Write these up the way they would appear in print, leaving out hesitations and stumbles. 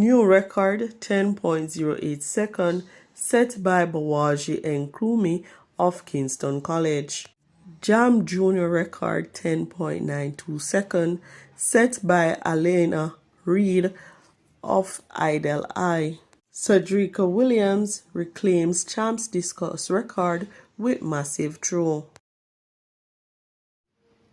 New record 10.08 second set by Bawaji Nkrumah of Kingston College. Jam Junior record 10.92 second set by Alena Reed of Idle Eye. Cedrica Williams reclaims champs discus record with massive throw.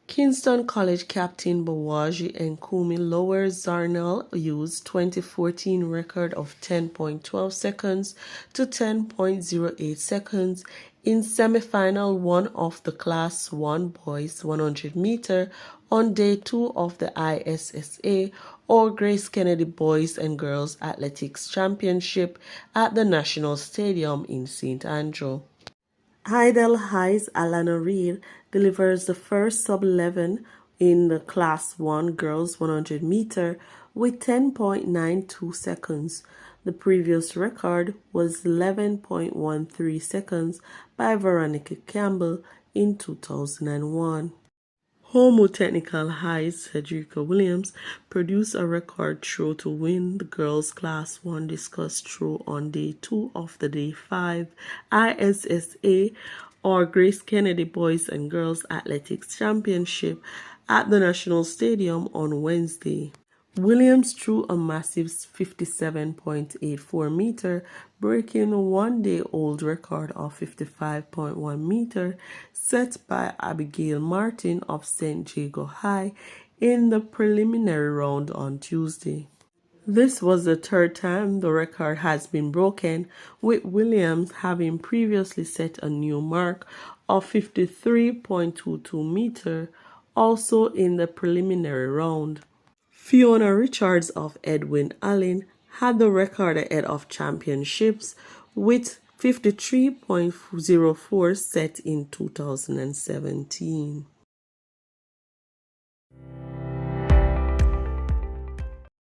Kingston College captain Bawaji Nkrumah lowers Zarnell U's 2014 record of 10.12 seconds to 10.08 seconds in semi-final 1 of the Class 1 boys 100 meter on day 2 of the ISSA or Grace Kennedy Boys and Girls Athletics Championship at the National Stadium in St. Andrew. Idle High's Alana Reed delivers the first sub-11 in the Class 1 Girls 100 meter with 10.92 seconds. The previous record was 11.13 seconds by Veronica Campbell in 2001. Homo Technical High's Cedrica Williams produced a record throw to win the girls' Class 1 discus throw on day 2 of the day 5 ISSA or Grace Kennedy Boys and Girls Athletics Championship at the National Stadium on Wednesday. Williams threw a massive 57.84 meter, breaking a one-day-old record of 55.1 meter set by Abigail Martin of St. Jago High in the preliminary round on Tuesday. This was the third time the record has been broken, with Williams having previously set a new mark of 53.22 meter, also in the preliminary round. Fiona Richards of Edwin Allen had the record ahead of championships with 53.04 set in 2017.